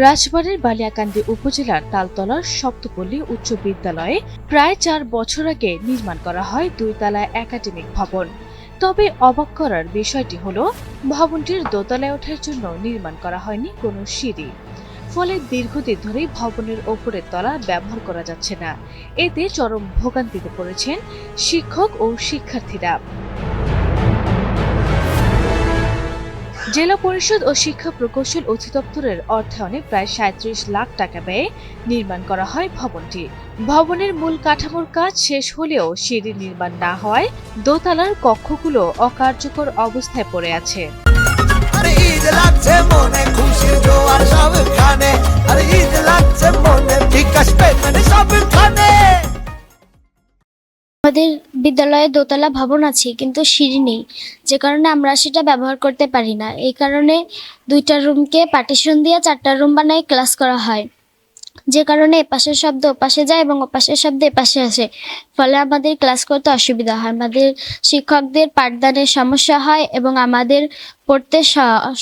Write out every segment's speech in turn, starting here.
রাজবাড়ীর বালিয়াকান্দি উপজেলার তালতলার সপ্তপল্লী উচ্চ বিদ্যালয়ে প্রায় 4 বছর আগে নির্মাণ করা হয় 2 তলা একাডেমিক ভবন। তবে অবাক করার বিষয়টি হলো ভবনটির দোতলায় ওঠার জন্য নির্মাণ করা হয়নি কোনো সিঁড়ি। ফলে দীর্ঘদিন ধরে ভবনের ওপরের তলা ব্যবহার করা যাচ্ছে না। এতে চরম ভোগান্তিতে পড়েছেন শিক্ষক ও শিক্ষার্থীরা। জেলা পরিষদ ও শিক্ষা প্রকৌশল অধিদপ্তরের অর্থায়নে প্রায় 37 লাখ টাকা ব্যয়ে নির্মাণ করা হয় ভবনটি। ভবনের মূল কাঠামোর কাজ শেষ হলেও সিঁড়ি নির্মাণ না হওয়ায় দোতলার কক্ষগুলো অকার্যকর অবস্থায় পড়ে আছে। আমাদের বিদ্যালয়ে দোতলা ভবন আছে, কিন্তু সিঁড়ি নেই, যে কারণে আমরা সেটা ব্যবহার করতে পারি না। এই কারণে 2টা রুমকে পার্টিশন দিয়ে 4টা রুম বানায় ক্লাস করা হয়, যে কারণে এপাশের শব্দ ওপাশে যায় এবং ওপাশের শব্দ এপাশে আসে। ফলে আমাদের ক্লাস করতে অসুবিধা হয়, আমাদের শিক্ষকদের পাঠদানের সমস্যা হয় এবং আমাদের পড়তে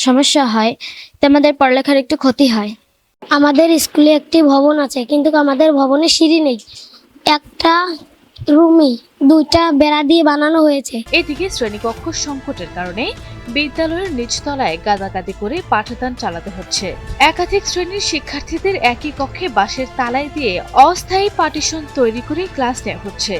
সমস্যা হয়, তো আমাদের পড়ালেখার একটু ক্ষতি হয়। আমাদের স্কুলে একটি ভবন আছে, কিন্তু আমাদের ভবনে সিঁড়ি নেই। একটা রুমই 2টা বেড়া দিয়ে বানানো হয়েছে। এদিকে শ্রেণীকক্ষ সংকটের কারণে বিদ্যালয়ের নিচতলায় গাদাগাদি করে পাঠদান চালাতে হচ্ছে। একাধিক শ্রেণীর শিক্ষার্থীদের একই কক্ষে বাঁশের তালাই দিয়ে অস্থায়ী পার্টিশন তৈরি করে ক্লাস নেওয়া হচ্ছে।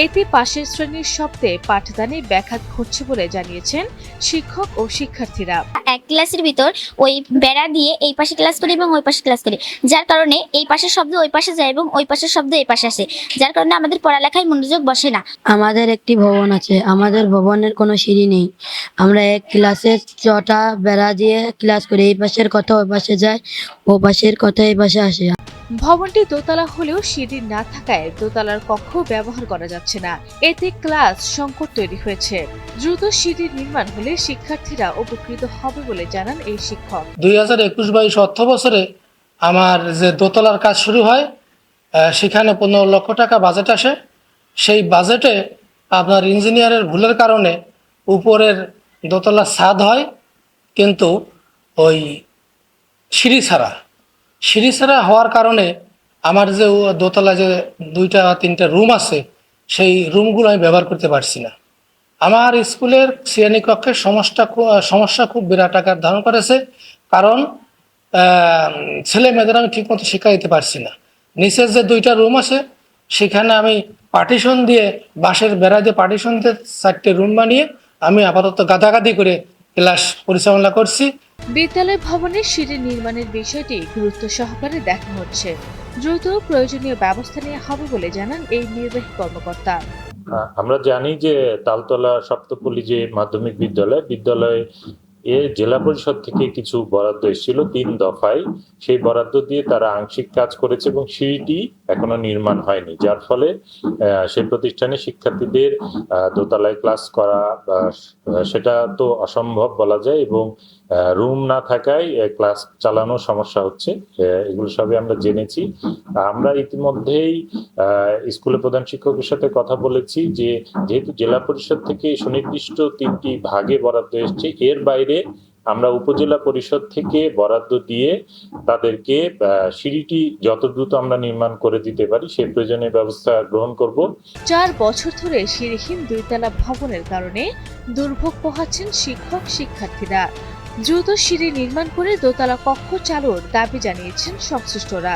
এতে পাশের শ্রেণীর শব্দে পাঠদানে ব্যাঘাত ঘটছে বলে জানিয়েছেন শিক্ষক ও শিক্ষার্থীরা। এক ক্লাসের ভিতর ওই বেড়া দিয়ে এই পাশে ক্লাস করি এবং ওই পাশে ক্লাস করি, যার কারণে এই পাশের শব্দ ওই পাশে যায় এবং ওই পাশের শব্দ এই পাশে আসে, যার কারণে আমাদের পড়ালেখায় মনোযোগ বসে না। আমাদের একটি ভবন আছে, আমাদের ভবনের কোনো সিঁড়ি নেই। আমরা এক ক্লাসে 6টা বেড়া দিয়ে ক্লাস করি, এই পাশের কথা ওই পাশে যায়, ও পাশের কথা এই পাশে আসে। ভবনটি দোতলা হলেও সিঁড়ি না থাকায় দোতলার কক্ষ ব্যবহার করা যাচ্ছে না। এতে ক্লাস সংকট তৈরি হয়েছে। দ্রুত সিঁড়ি নির্মাণ হলে শিক্ষার্থীরা উপকৃত হবে বলে জানান এই শিক্ষক। 2021-22 অর্থ বছরে আমার যে দোতলার কাজ শুরু হয়, সেখানে 15 লক্ষ টাকা বাজেট আসে। সেই বাজেটে আপনার ইঞ্জিনিয়ারের ভুলের কারণে উপরের দোতলার ছাদ হয়, কিন্তু ওই সিঁড়ি ছাড়া হওয়ার কারণে আমার যে দোতলা যে 2টা-3টা রুম আছে, সেই রুমগুলো আমি ব্যবহার করতে পারছি না। আমার স্কুলের শ্রেণীকক্ষের সমস্যা খুব বিরাট আকার ধারণ করেছে, কারণ ছেলে মেয়েদের আমি ঠিকমতো শিক্ষা দিতে পারছি না। নিচের যে 2টা রুম আছে, সেখানে আমি পার্টিশন দিয়ে বাঁশের বেড়া দিয়ে পার্টিশন দিয়ে 4টে রুম বানিয়ে আমি আপাতত গাদাগাদি করে ক্লাস পরিচালনা করছি। বিদ্যালয় ভবনের সিঁড়ি নির্মাণের বিষয়টি গুরুত্ব সহকারে দেখা হচ্ছে। দ্রুত প্রয়োজনীয় ব্যবস্থা নেওয়া হবে বলে জানান এই নির্বাহী কর্মকর্তা। আমরা জানি যে তালতলা সপ্তপল্লী যে মাধ্যমিক বিদ্যালয়ে জেলা পরিষদ থেকে কিছু বরাদ্দ এসেছিল 3 দফায়। সেই বরাদ্দ দিয়ে তারা আংশিক কাজ করেছে এবং সিঁড়িটি এখনো নির্মাণ হয়নি, যার ফলে সেই প্রতিষ্ঠানে শিক্ষার্থীদের দোতলায় ক্লাস করা সেটা তো অসম্ভব বলা যায়, এবং রুম না থাকায় ক্লাস চালানোর সমস্যা হচ্ছে। এগুলো সবই আমরা জেনেছি। আমরা ইতিমধ্যেই স্কুলের প্রধান শিক্ষকের সাথে কথা বলেছি যে যেহেতু জেলা পরিষদ থেকে সুনির্দিষ্ট 3টি ভাগে বরাদ্দ এসছে, এর বাইরে আমরা উপজেলা পরিষদ থেকে বরাদ্দ দিয়ে তাদেরকে সিঁড়িটি যত দ্রুত আমরা নির্মাণ করে দিতে পারি সেই প্রয়োজনীয় ব্যবস্থা গ্রহণ করব। 4 বছর ধরে সিঁড়িহীন 2 তলা ভবনের কারণে দুর্ভোগ পোহাচ্ছেন শিক্ষক শিক্ষার্থীরা। দ্রুত সিঁড়ি নির্মাণ করে দোতলা কক্ষ চালুর দাবি জানিয়েছেন সংশ্লিষ্টরা।